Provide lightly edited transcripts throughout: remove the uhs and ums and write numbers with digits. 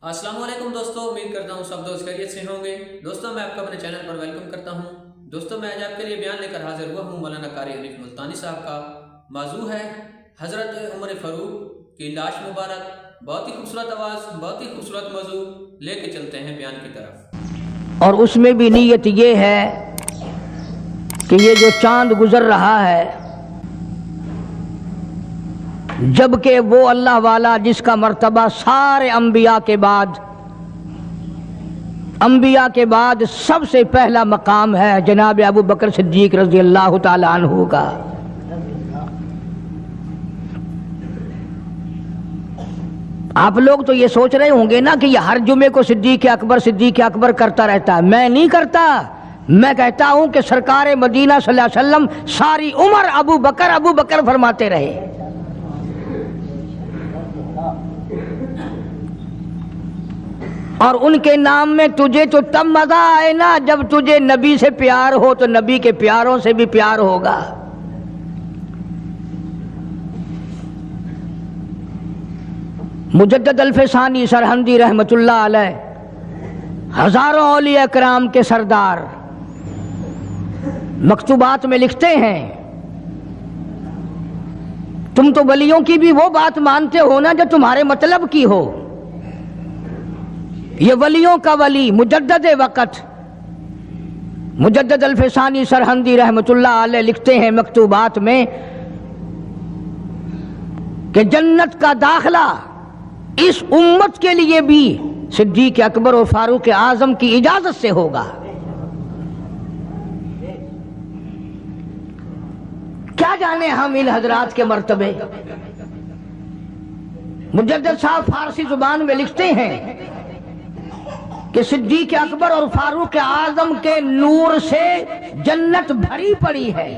अस्सलाम वालेकुम दोस्तों, उम्मीद करता हूँ सब दोस्त खैरियत से होंगे। दोस्तों मैं आपको अपने चैनल पर वेलकम करता हूँ। दोस्तों मैं आज आपके लिए बयान लेकर हाजिर हुआ हूँ मौलाना कारी हनीफ मुल्तानी साहब का। मौजू है हज़रत उमर फारूक की लाश मुबारक। बहुत ही खूबसूरत आवाज़, बहुत ही खूबसूरत मौजू लेके चलते हैं बयान की तरफ। और उसमें भी नीयत ये है कि ये जो चांद गुजर रहा है, जबकि वो अल्लाह वाला जिसका मर्तबा सारे अंबिया के बाद सबसे पहला मकाम है जनाब अबू बकर सिद्दीक रज़ी अल्लाह ताला अन्हु का। आप लोग तो ये सोच रहे होंगे ना कि ये हर जुमे को सिद्दीक अकबर करता रहता है। मैं नहीं करता, मैं कहता हूं कि सरकार मदीना सल्लल्लाहु अलैहि वसल्लम सारी उम्र अबू बकर फरमाते रहे। और उनके नाम में तुझे तो तब मजा आए ना जब तुझे नबी से प्यार हो, तो नबी के प्यारों से भी प्यार होगा। मुजद्दद अल्फसानी सरहंदी रहमतुल्लाह अलैह हजारों औलिया कराम के सरदार मकतूबात में लिखते हैं, तुम तो वलियों की भी वो बात मानते हो ना जो तुम्हारे मतलब की हो। ये वलियों का वली मुजद्दद वक़्त मुजद्दद अल्फसानी सरहंदी रहमतुल्लाह अलैह लिखते हैं मकतूबात में कि जन्नत का दाखला इस उम्मत के लिए भी सिद्दीक अकबर और फारूक आजम की इजाजत से होगा। क्या जाने हम इन हजरात के मर्तबे। मुजद्दद साहब फारसी जुबान में लिखते हैं कि सिद्दीक अकबर और फारूक आजम के नूर से जन्नत भरी पड़ी है।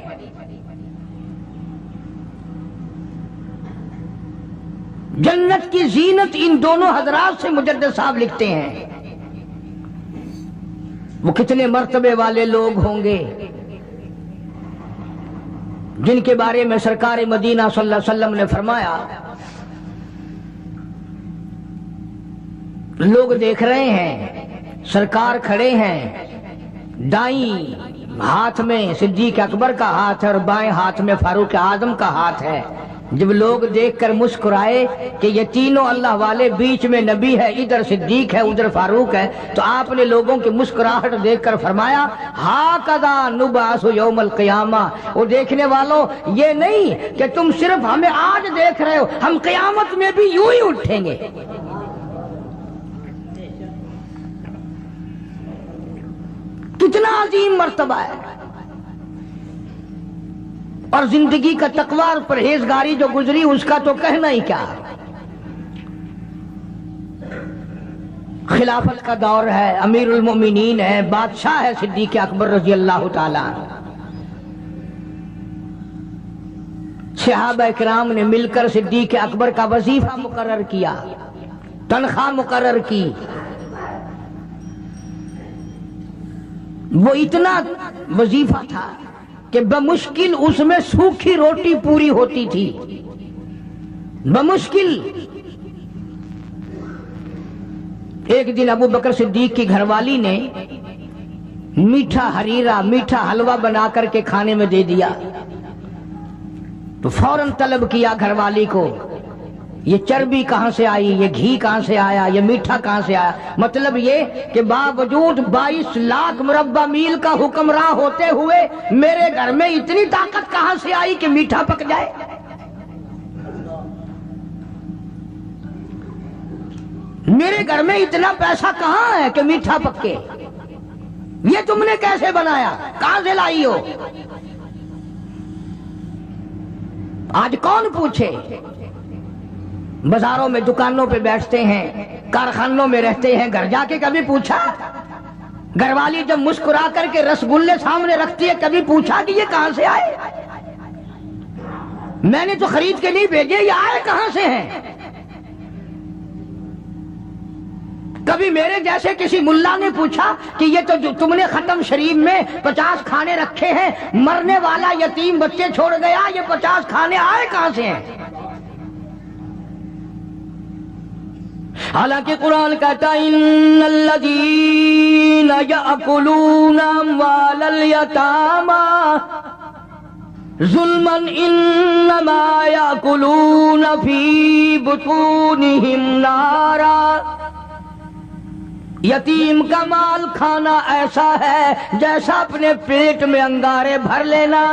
जन्नत की जीनत इन दोनों हजरात से मुजद्दद साहब लिखते हैं। वो कितने मर्तबे वाले लोग होंगे जिनके बारे में सरकार मदीना सल्लल्लाहु अलैहि वसल्लम ने फरमाया, लोग देख रहे हैं, सरकार खड़े हैं, दाईं हाथ में सिद्दीक अकबर का हाथ है और बाएं हाथ में फारूक आजम का हाथ है। जब लोग देखकर मुस्कुराए कि ये तीनों अल्लाह वाले, बीच में नबी है, इधर सिद्दीक है, उधर फारूक है, तो आपने लोगों की मुस्कुराहट देखकर फरमाया, हाकदा नुबासु यौमल क़ियामा। वो देखने वालों, ये नहीं कि तुम सिर्फ हमें आज देख रहे हो, हम क़यामत में भी यूं ही उठेंगे। कितना अजीम मर्तबा है। और जिंदगी का तकवा और परहेजगारी जो गुजरी उसका तो कहना ही क्या। खिलाफत का दौर है, अमीरुल मोमिनीन है, बादशाह है सिद्दीक अकबर रज़ी अल्लाह ताला। सहाबा किराम ने मिलकर सिद्दीक अकबर का वजीफा मुकर्रर किया, तनख्वाह मुकर्रर की। वो इतना वजीफा था कि बमुश्किल उसमें सूखी रोटी पूरी होती थी, बमुश्किल। एक दिन अबू बकर सिद्दीक की घरवाली ने मीठा हरीरा, मीठा हलवा बना करके खाने में दे दिया, तो फौरन तलब किया घरवाली को, ये चर्बी कहां से आई, ये घी कहां से आया, ये मीठा कहां से आया। मतलब ये कि बावजूद 22 लाख मुरब्बा मील का हुक्मरां होते हुए मेरे घर में इतनी ताकत कहां से आई कि मीठा पक जाए। मेरे घर में इतना पैसा कहां है कि मीठा पके। ये तुमने कैसे बनाया, कहां से लाई हो। आज कौन पूछे। बाजारों में, दुकानों पे बैठते हैं, कारखानों में रहते हैं, घर जाके कभी पूछा। घरवाली जब मुस्कुरा करके रसगुल्ले सामने रखती है, कभी पूछा कि ये कहां से आए। मैंने तो खरीद के नहीं भेजे, ये आए कहां से हैं। कभी मेरे जैसे किसी मुल्ला ने पूछा कि ये तो जो तुमने खत्म शरीफ में 50 खाने रखे हैं, मरने वाला यतीम बच्चे छोड़ गया, ये 50 खाने आए कहां से हैं। حالانکہ قرآن کہتا ہے ان الذین یأکلون اموال الیتامی ظلما انما یأکلون فی بطونہم نارا، یتیم کا مال کھانا ایسا ہے جیسا اپنے پیٹ میں انگارے بھر لینا۔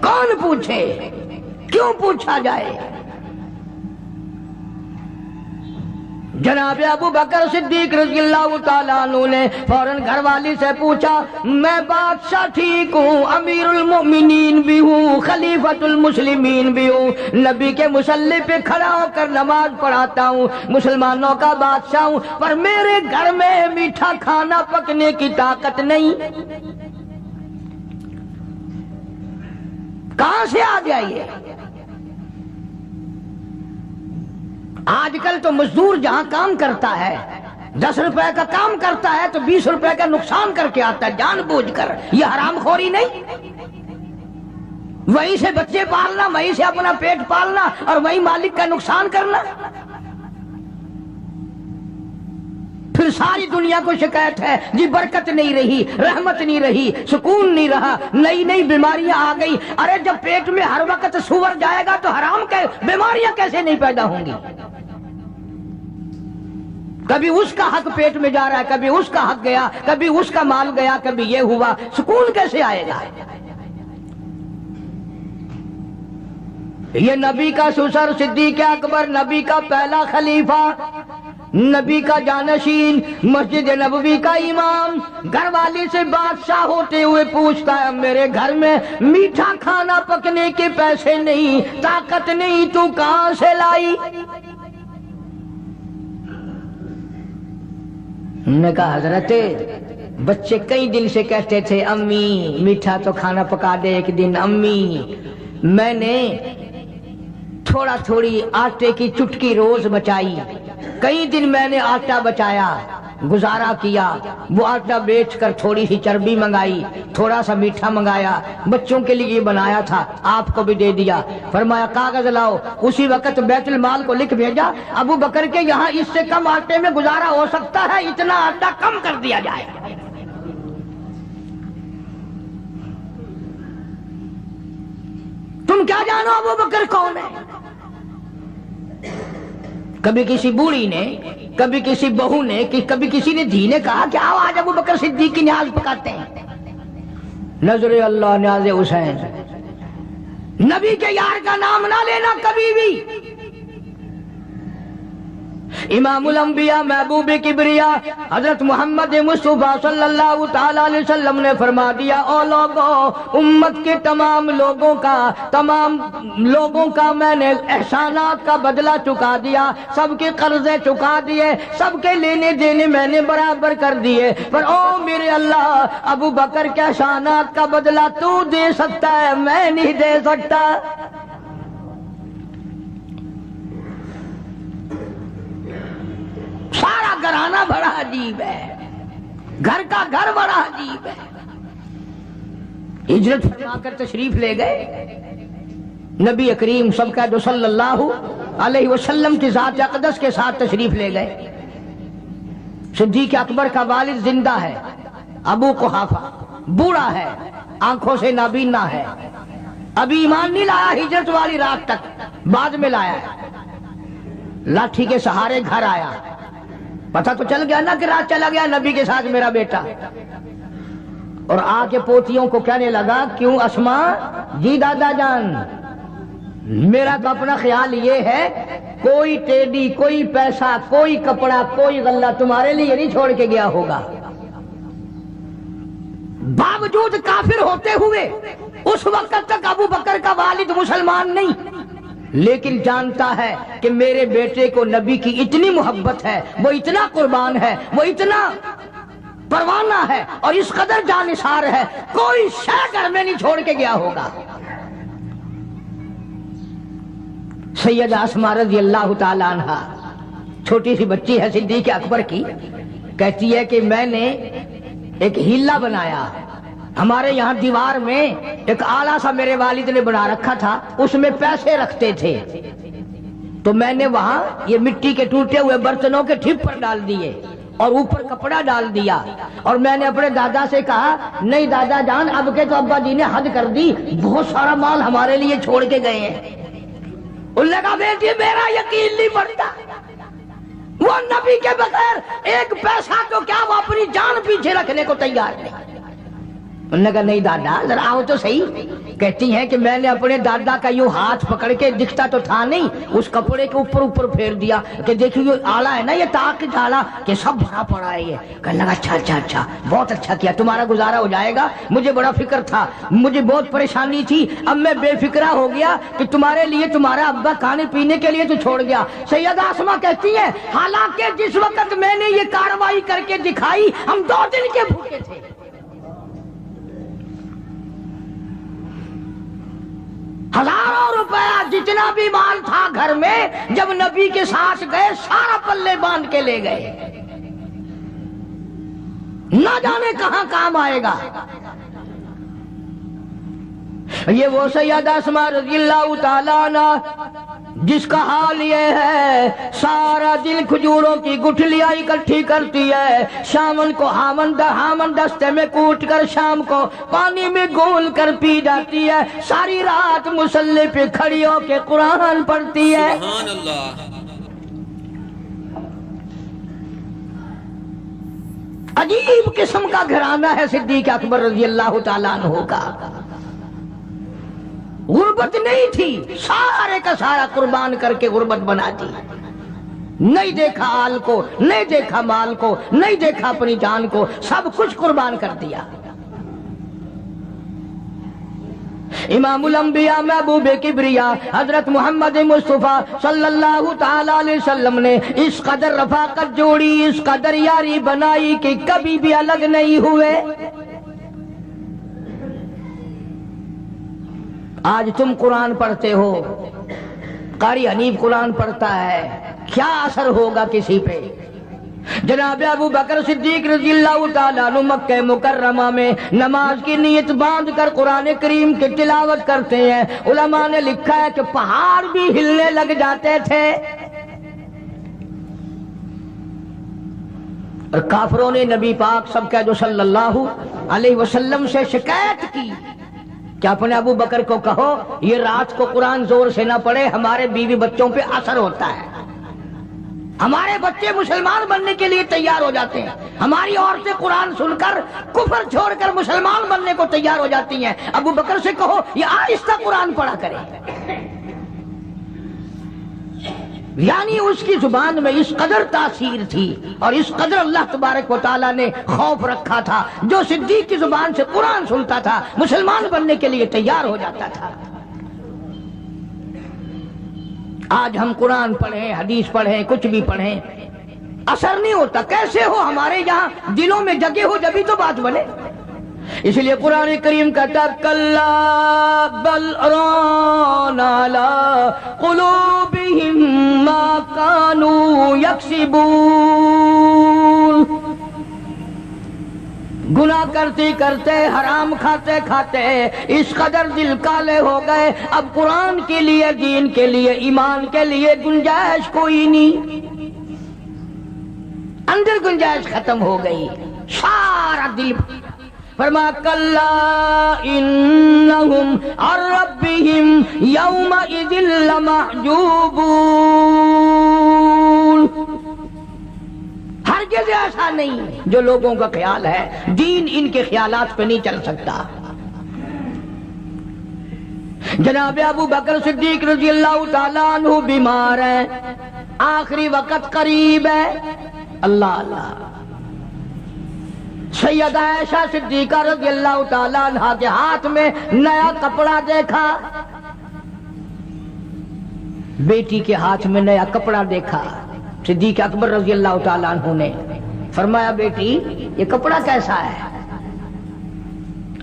کون پوچھے؟ کیوں پوچھا جائے؟ جناب ابو بکر صدیق رضی اللہ تعالیٰ عنہ نے فوراً گھر والی سے پوچھا، میں بادشاہ ٹھیک ہوں، امیر المؤمنین بھی ہوں، خلیفۃ المسلمین بھی ہوں، نبی کے مصلی پہ کھڑا ہو کر نماز پڑھاتا ہوں، مسلمانوں کا بادشاہ ہوں، پر میرے گھر میں میٹھا کھانا پکنے کی طاقت نہیں، کہاں سے آ گیا یہ؟ آج کل تو مزدور جہاں کام کرتا ہے 10 روپے کا کام کرتا ہے تو 20 روپے کا نقصان کر کے آتا ہے جان بوجھ کر۔ یہ حرام خوری نہیں؟ وہیں سے بچے پالنا، وہیں سے اپنا پیٹ پالنا اور وہیں مالک کا نقصان کرنا۔ پھر ساری دنیا کو شکایت ہے جی برکت نہیں رہی، رحمت نہیں رہی، سکون نہیں رہا، نئی نئی بیماریاں آ گئی۔ ارے جب پیٹ میں ہر وقت سور جائے گا تو حرام کے بیماریاں کیسے نہیں پیدا ہوں گی؟ کبھی اس کا حق پیٹ میں جا رہا ہے، کبھی اس کا حق گیا، کبھی اس کا مال گیا، کبھی یہ ہوا، سکون کیسے آئے گا؟ یہ نبی کا سسر صدیق اکبر، نبی کا پہلا خلیفہ، نبی کا جانشین، مسجد نبوی کا امام، گھر والی سے بادشاہ ہوتے ہوئے پوچھتا ہے میرے گھر میں میٹھا کھانا پکنے کے پیسے نہیں، طاقت نہیں، تو کہاں سے لائی؟ نے کہا حضرت بچے کئی دن سے کہتے تھے امی میٹھا تو کھانا پکا دے ایک دن، امی میں نے تھوڑا تھوڑی آٹے کی چٹکی روز بچائی، کئی دن میں نے آٹا بچایا، گزارا کیا، وہ آٹا بیچ کر تھوڑی سی چربی منگائی، تھوڑا سا میٹھا منگایا، بچوں کے لیے بنایا تھا، آپ کو بھی دے دیا۔ فرمایا کاغذ لاؤ، اسی وقت بیت المال کو لکھ بھیجا ابو بکر کے یہاں اس سے کم آٹے میں گزارا ہو سکتا ہے، اتنا آٹا کم کر دیا جائے۔ تم کیا جانو ابو بکر کون ہے؟ کبھی کسی بوڑھی نے، کبھی کسی بہو نے، کبھی کسی نے دھی نے کہا کہ آؤ آج ابو بکر صدیق کی نیاز پکاتے ہیں۔ نظر اللہ نیاز حسین، نبی کے یار کا نام نہ لینا کبھی بھی۔ امام الانبیاء محبوب کبریا حضرت محمد مصطفیٰ صلی اللہ تعالی علیہ وسلم نے فرما دیا، او لوگوں، امت کے تمام لوگوں کا میں نے احسانات کا بدلہ چکا دیا، سب کے قرضے چکا دیے، سب کے لینے دینے میں نے برابر کر دیے، پر او میرے اللہ ابو بکر کے احسانات کا بدلہ تو دے سکتا ہے، میں نہیں دے سکتا۔ سارا گھرانہ بڑا عجیب ہے، گھر کا گھر بڑا عجیب ہے۔ ہجرت فرما کر تشریف لے گئے نبی کریم سب کا جو صلی اللہ علیہ وسلم کی ذات اقدس کے ساتھ تشریف لے گئے۔ صدیق اکبر کا والد زندہ ہے، ابو قحافہ بوڑھا ہے، آنکھوں سے نابینا ہے، ابھی ایمان نہیں لایا ہجرت والی رات تک، بعد میں لایا ہے، لاٹھی کے سہارے گھر آیا، پتہ تو چل گیا نا کہ رات چلا گیا نبی کے ساتھ میرا بیٹا، اور آ کے پوتیوں کو کہنے لگا کیوں اسما جی دادا جان، میرا تو اپنا خیال یہ ہے کوئی ٹیڈی، کوئی پیسہ، کوئی کپڑا، کوئی غلہ تمہارے لیے نہیں چھوڑ کے گیا ہوگا۔ باوجود کافر ہوتے ہوئے اس وقت تک ابو بکر کا والد مسلمان نہیں، لیکن جانتا ہے کہ میرے بیٹے کو نبی کی اتنی محبت ہے، وہ اتنا قربان ہے، وہ اتنا پروانہ ہے اور اس قدر جانثار ہے، کوئی شے گھر میں نہیں چھوڑ کے گیا ہوگا۔ سیدہ اسماء رضی اللہ تعالی عنہ چھوٹی سی بچی ہے صدیق اکبر کی، کہتی ہے کہ میں نے ایک ہیلا بنایا، हमारे यहाँ दीवार में एक आला सा मेरे वालिद ने बना रखा था, उसमें पैसे रखते थे। तो मैंने वहाँ ये मिट्टी के टूटे हुए बर्तनों के ठिप पर डाल दिए और ऊपर कपड़ा डाल दिया। और मैंने अपने दादा से कहा, नहीं दादा जान, अब के तो अब्बा जी ने हद कर दी, बहुत सारा माल हमारे लिए छोड़ के गए हैं। उन्होंने कहा बेटी मेरा यकीन नहीं पड़ता, वो नबी के बगैर एक पैसा तो क्या वो अपनी जान पीछे रखने को तैयार नहीं। उन्होंने कहा नहीं दादा जरा आओ तो सही। कहती हैं कि मैंने अपने दादा का यूं हाथ पकड़ के, दिखता तो था नहीं, उस कपड़े के ऊपर ऊपर फेर दिया कि देखिए ये आला है ना, ये ताक झाला कि सब भरा पड़ा है। ये कहने लगा अच्छा अच्छा अच्छा, बहुत अच्छा किया, तुम्हारा गुजारा हो जाएगा। मुझे बड़ा फिक्र था, मुझे बहुत परेशानी थी, अब मैं बेफिक्रा हो गया कि तुम्हारे लिए तुम्हारा अब्बा खाने पीने के लिए तो छोड़ गया। सैयदा आसमा कहती है हालांकि जिस वक्त मैंने ये कार्रवाई करके दिखाई हम 2 दिन के भूखे थे। हजारों रुपया जितना भी माल था घर में, जब नबी के साथ गए सारा पल्ले बांध के ले गए, ना जाने कहां काम आएगा। ये वो सैयदा अस्मा रज़ियल्लाहु ताला अन्हा जिसका हाल ये है, सारा दिन खजूरों की गुठलियां इकट्ठी करती है, शामन को हामन दस्ते में कूट कर शाम को पानी में घोल कर पी जाती है, सारी रात मुसल्ले पे खड़ी होकर कुरान पढ़ती है। सुभान अल्लाह। अजीब किस्म का घराना है सिद्दीक अकबर रज़ियल्लाहु ताला अन्हु का। गुर्बत नहीं थी, सारे का सारा कुर्बान करके गुर्बत बना दी। नहीं देखा आल को, नहीं देखा माल को, नहीं देखा अपनी जान को, सब कुछ कुर्बान कर दिया। इमामुल अंबिया महबूबे किबरिया हजरत मोहम्मद मुस्तफा सल्लल्लाहु ताला अलैहि वसल्लम ने इस कदर रफाकत जोड़ी, इस कदर यारी बनाई कि कभी भी अलग नहीं हुए। आज तुम कुरान पढ़ते हो, कारी हनीफ कुरान पढ़ता है, क्या असर होगा किसी पे? जनाब अबू बकर सिद्दीक रज़ियल्लाहु ताला अन्हु मक्के मुकर्रमा में नमाज की नीयत बांध कर कुरान करीम की तिलावत करते हैं। उलमा ने लिखा है कि पहाड़ भी हिलने लग जाते थे। और काफरों ने नबी पाक सबका जो सल्लल्लाहु अलैहि वसल्लम से शिकायत की क्या अपने अबू बकर को कहो ये रात को कुरान जोर से ना पढ़े, हमारे बीवी बच्चों पे असर होता है, हमारे बच्चे मुसलमान बनने के लिए तैयार हो जाते हैं, हमारी औरतें कुरान सुनकर कुफर छोड़कर मुसलमान बनने को तैयार हो जाती हैं। अबू बकर से कहो ये आहिस्ता कुरान पढ़ा करे। यानी उसकी जुबान में इस कदर तासीर थी और इस कदर अल्लाह तबारक व तआला ने खौफ रखा था, जो सिद्दीक की जुबान से कुरान सुनता था मुसलमान बनने के लिए तैयार हो जाता था। आज हम कुरान पढ़ें, हदीस पढ़ें, कुछ भी पढ़ें, असर नहीं होता। कैसे हो? हमारे यहाँ दिलों में जगह हो जभी तो बात बने। इसलिए कुरान करीम कहता है कल्ला बल रान अला कुलूबिहिम मा कानू यक्सिबून। गुनाह करते करते, हराम खाते खाते इस कदर दिल काले हो गए, अब कुरान के लिए, दीन के लिए, ईमान के लिए गुंजाइश कोई नहीं, अंदर गुंजाइश खत्म हो गई, सारा दिल। फरमा कल्ला इन्नहुम अन रब्बिहिम यौमा इज़िन लमहजूबून। हरगिज़ ऐसा नहीं, जो लोगों का ख्याल है दीन इनके ख्यालात पे नहीं चल सकता। जनाब अबू बकर सिद्दीक रज़ियल्लाहु ताला अन्हु बीमार है, आखिरी वक्त करीब है। अल्लाह अल्लाह। सैयदा आयशा सिद्दीका रज़ियल्लाहु ताला अन्हा के हाथ में नया कपड़ा देखा, बेटी के हाथ में नया कपड़ा देखा। सिद्दीक अकबर रज़ियल्लाहु ताला अन्हु ने फरमाया बेटी ये कपड़ा कैसा है?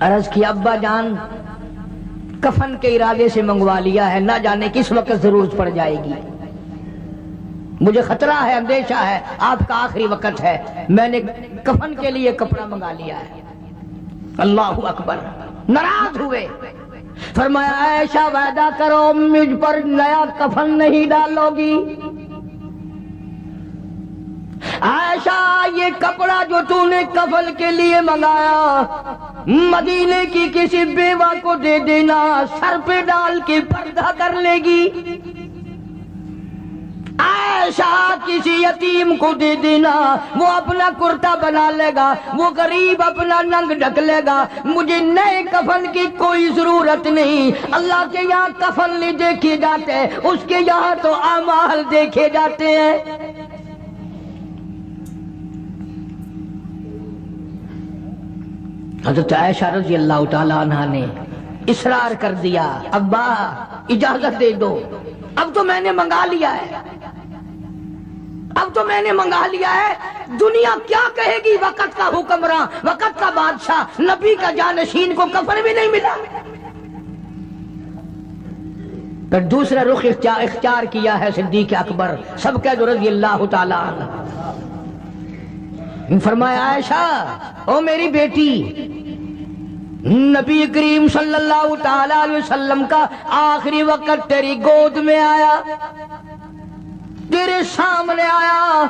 अर्ज किया अब्बा जान कफन के इरादे से मंगवा लिया है, ना जाने किस वक्त जरूरत पड़ जाएगी, मुझे खतरा है, अंदेशा है, आपका आखिरी वक्त है, मैंने कफन के लिए कपड़ा मंगा लिया है। अल्लाहु अकबर। नाराज हुए, फरमाया ऐशा वादा करो मुझ पर नया कफन नहीं डालोगी। ऐशा ये कपड़ा जो तूने कफन के लिए मंगाया मदीने की किसी बेवा को दे देना, सर पे डाल के पर्दा कर लेगी। ऐशा किसी यतीम को दे देना, वो अपना कुर्ता बना लेगा, वो गरीब अपना नंग ढक लेगा। मुझे नए कफन की कोई जरूरत नहीं। अल्लाह के यहाँ कफन नहीं देखे जाते, उसके यहाँ तो अमाल देखे जाते हैं। हज़रत आयशा रज़ी अल्लाह ताला अन्हा ने इसरार कर दिया, अब्बा इजाजत दे दो, अब तो मैंने मंगा लिया है, अब तो मैंने मंगा लिया है। दुनिया क्या कहेगी? वक़्त का हुक्मरान, वक़्त का बादशाह, नबी का जानशीन को कफन भी नहीं मिला। फिर दूसरा रुख इख्तियार किया है सिद्दीक़ अकबर सबके रज़ी अल्लाह ताला अन्हा। फरमाया आयशा ओ मेरी बेटी, नबी करीम सल्लल्लाहु ताला अलैहि वसल्लम का आखिरी वक्त तेरी गोद में आया, तेरे सामने आया,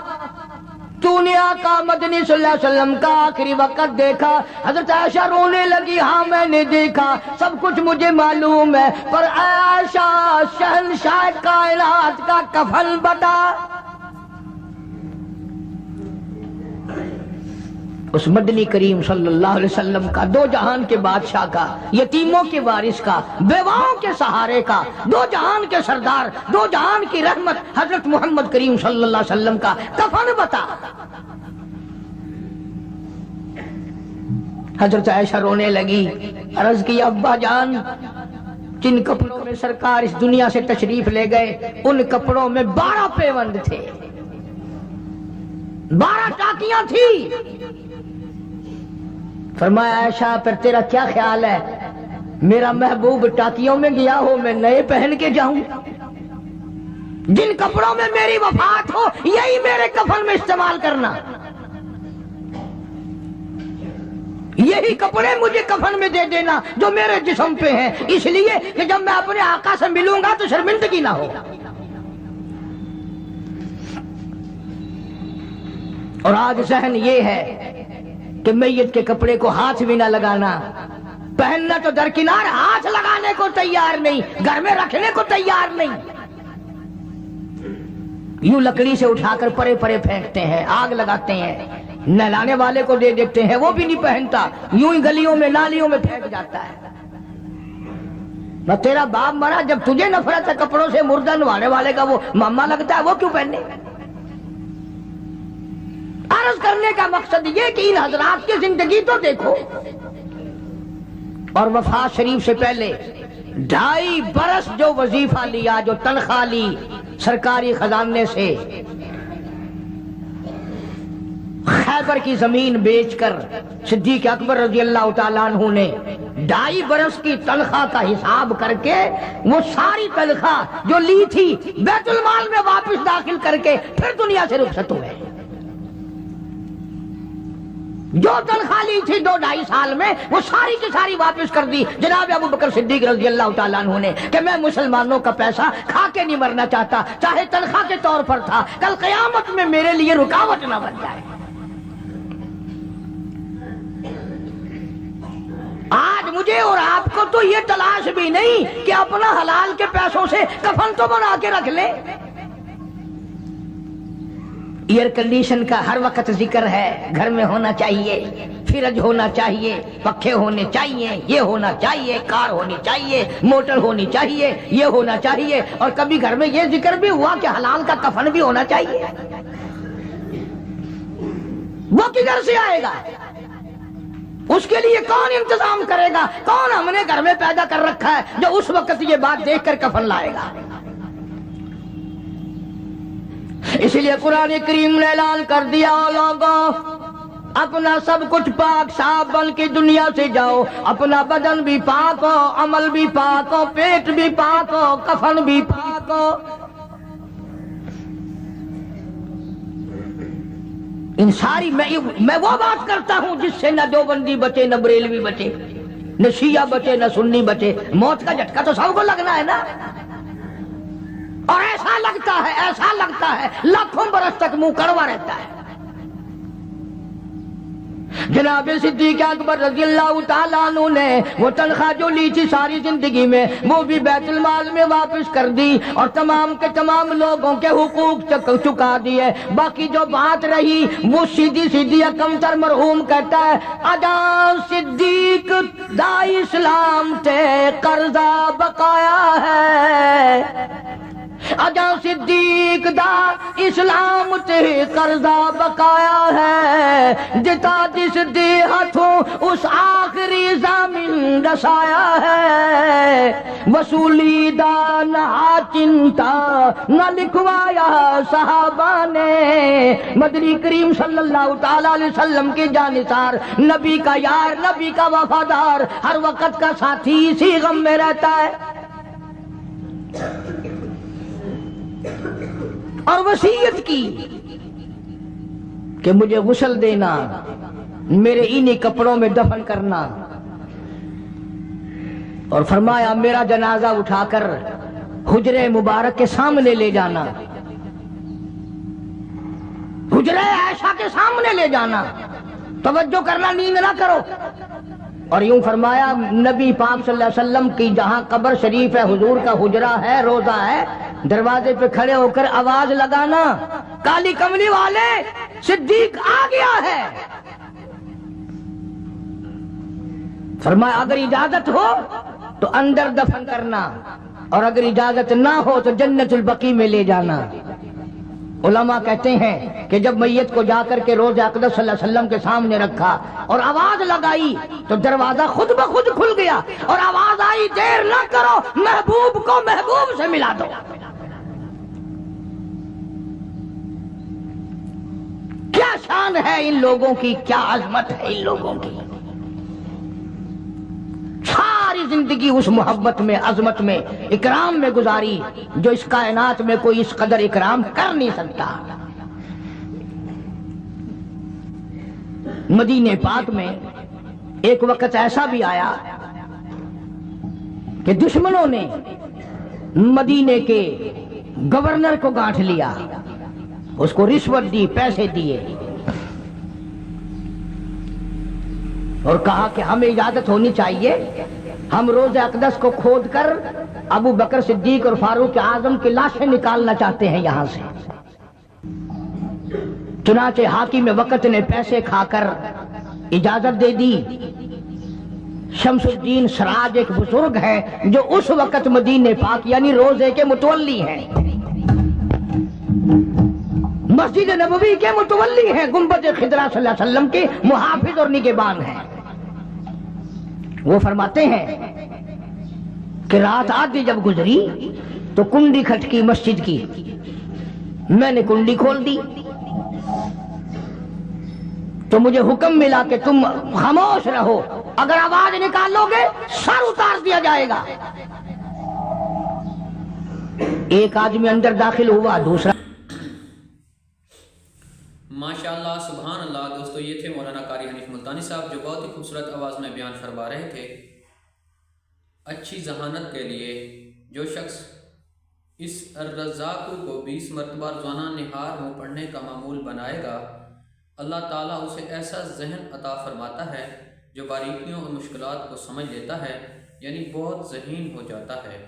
तूने आका मदनी सल्लल्लाहु अलैहि वसल्लम का आखिरी वक्त देखा। हजरत आयशा रोने लगी, हाँ मैंने देखा, सब कुछ मुझे मालूम है, पर आयशा शहंशाह कायनात का कफन बता। उस मदनी करीम सल्लल्लाहु अलैहि वसल्लम का, दो जहान के बादशाह का, यतीमों के वारिस का, बेवाओं के सहारे का, दो जहान के सरदार, दो जहान की रहमत हजरत मोहम्मद करीम सल्लल्लाहु अलैहि वसल्लम का कफन बता। हजरत आयशा रोने लगी, अर्ज की अब्बा जान, जिन कपड़ों में सरकार इस दुनिया से तशरीफ ले गए उन कपड़ों में 12 पेवंद थे, 12 टाकियां थी। फरमाया आयशा फिर तेरा क्या ख्याल है, मेरा महबूब टाकियों में गया हो, मैं नए पहन के जाऊं? जिन कपड़ों में मेरी वफात हो यही मेरे कफन में इस्तेमाल करना, यही कपड़े मुझे कफन में दे देना जो मेरे जिस्म पे हैं, इसलिए कि जब मैं अपने आका से मिलूंगा तो शर्मिंदगी ना हो। और आज जहन ये है कि मैयत के कपड़े को हाथ भी ना लगाना, पहनना तो दरकिनार, हाथ लगाने को तैयार नहीं, घर में रखने को तैयार नहीं। यूं लकड़ी से उठाकर परे परे फेंकते हैं, आग लगाते हैं, नहलाने वाले को दे देते हैं, वो भी नहीं पहनता, यूं ही गलियों में नालियों में फेंक जाता है। मैं तेरा बाप मरा, जब तुझे नफरत है कपड़ों से, मुर्दा नवाने वाले का वो मामा लगता है, वो क्यों पहने? अर्ज करने का मकसद ये कि इन हजरात की जिंदगी तो देखो। और वफात शरीफ से पहले 2.5 बरस जो वजीफा लिया, जो तनख्वाह ली सरकारी खजाने से, खैबर की जमीन बेचकर सिद्दीक़ अकबर रज़ी अल्लाह ताला अन्हु ने 2.5 बरस की तनख्वाह का हिसाब करके वो सारी तनख्वाह जो ली थी बैतुल माल में वापस दाखिल करके फिर दुनिया से रुखसत हुए। जो तनख्वाह ली थी 2-2.5 साल में वो सारी की सारी वापस कर दी जनाब अबू बकर सिद्दीक रज़ी अल्लाह ताला अन्हु ने, कि मैं मुसलमानों का पैसा खा के नहीं मरना चाहता, चाहे तनख्वाह के तौर पर था, कल क़यामत में मेरे लिए रुकावट ना बन जाए। आज मुझे और आपको तो ये तलाश भी नहीं कि अपना हलाल के पैसों से कफन तो बना के रख ले। एयर कंडीशन का हर वक्त जिक्र है, घर में होना चाहिए, फ्रिज होना चाहिए, पखे होने चाहिए, ये होना चाहिए, कार होनी चाहिए, मोटर होनी चाहिए, ये होना चाहिए। और कभी घर में ये जिक्र भी हुआ कि हलाल का कफन भी होना चाहिए? वो किधर से आएगा? उसके लिए कौन इंतजाम करेगा? कौन हमने घर में पैदा कर रखा है जो उस वक्त ये बात देखकर कफन लाएगा? इसलिए कुरान करीम ने ऐलान कर दिया, लोगों अपना सब कुछ पाक साफ बन के दुनिया से जाओ, अपना बदन भी पाक हो, अमल भी पाक हो, पेट भी पाक हो, कफन भी पाक हो। इन सारी मैं वो बात करता हूं जिससे न देवबंदी बचे, न बरेलवी बचे, न शिया बचे, न सुन्नी बचे। मौत का झटका तो सबको लगना है ना। और ऐसा लगता है लाखों बरस तक मुंह कड़वा रहता है। जनाब सिद्दीक अकबर रज़ियल्लाहु ताला अन्हु ने वो तनख्वाह जो ली थी सारी जिंदगी में, वो भी बैतुल माल में वापस कर दी और तमाम के तमाम लोगों के हुकूक चुका दिए। बाकी जो बात रही वो सीधी सीधी अकमतर मरहूम कहता है, अदा सिद्दीक दा इस्लाम ते कर्जा बकाया है, अजा सिद्दीक दा इस्लाम ते कर्जा बकाया है, जिता जिस दे हाथों उस आखिरी ज़मीन रसाया है, वसूली दा ना चिंता न लिखवाया सहाबा ने। मदनी करीम सल्लल्लाहु ताला अलैहि वसल्लम के जानिसार, नबी का यार, नबी का वफादार, हर वक्त का साथी इसी गम में रहता है। और वसीयत की कि मुझे गुस्ल देना, मेरे इन्हीं कपड़ों में दफन करना, और फरमाया मेरा जनाजा उठाकर हुजरे मुबारक के सामने ले जाना, हुजरे आयशा के सामने ले जाना, तवज्जो करना, नींद ना करो। और यूं फरमाया नबी पाक सल्लल्लाहु अलैहि वसल्लम की जहां कब्र शरीफ है, हुजूर का हुजरा है, रोजा है, दरवाजे पे खड़े होकर आवाज लगाना, काली कमली वाले सिद्दीक आ गया है। फरमाया अगर इजाजत हो तो अंदर दफन करना, और अगर इजाजत ना हो तो जन्नतुल बकी में ले जाना। उलमा कहते हैं कि जब मैयत को जाकर के रोज़े अक़दस सल्लल्लाहु अलैहि वसल्लम के सामने रखा और आवाज लगाई तो दरवाजा खुद ब खुद खुल गया और आवाज आई, देर ना करो, महबूब को महबूब से मिला दो। क्या शान है इन लोगों की, क्या अजमत है इन लोगों की। सारी जिंदगी उस मोहब्बत में, अजमत में, इकराम में गुजारी जो इस कायनात में कोई इस कदर इकराम कर नहीं सकता। मदीने पाक में एक वक्त ऐसा भी आया कि दुश्मनों ने मदीने के गवर्नर को गांठ लिया, उसको रिश्वत दी, पैसे दिए और कहा कि हमें इजाजत होनी चाहिए, हम रोज़े अक़दस को खोद कर अबू बकर सिद्दीक और फारूक आजम की लाशें निकालना चाहते हैं यहां से। चुनाचे हाकिम वक्त ने पैसे खाकर इजाजत दे दी। शमसुद्दीन सराज एक बुजुर्ग है जो उस वक्त मदीने पाक यानी रोजे के मुतवल्ली हैं, मस्जिद नबवी के मुतवल्ली हैं, गुंबद खिदरा सल्लल्लाहु अलैहि वसल्लम के मुहाफिज और निगहबान हैं। वो फरमाते हैं कि रात आधी जब गुजरी तो कुंडी खटकी मस्जिद की, मैंने कुंडी खोल दी तो मुझे हुक्म मिला कि तुम खामोश रहो, अगर आवाज निकालोगे सर उतार दिया जाएगा। एक आदमी अंदर दाखिल हुआ, दूसरा। माशाअल्लाह, सुभान अल्लाह। दोस्तों, ये थे मौलाना कारी हनीफ मुल्तानी साहब जो बहुत ही खूबसूरत आवाज़ में बयान फरमा रहे थे। अच्छी जहानत के लिए जो शख्स इस अर्रज़्ज़ाक़ को 20 मरतबा रोज़ाना निहार मुँह पढ़ने का मामूल बनाएगा, अल्लाह ताला उसे ऐसा जहन अता फरमाता है जो बारीकियों और मुश्किलात को समझ लेता है, यानी बहुत ज़हीन हो जाता है।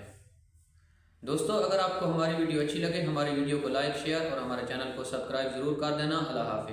दोस्तों, अगर आपको हमारी वीडियो अच्छी लगे, हमारी वीडियो को लाइक, शेयर और हमारे चैनल को सब्सक्राइब ज़रूर कर देना। अल्लाह हाफ़िज़।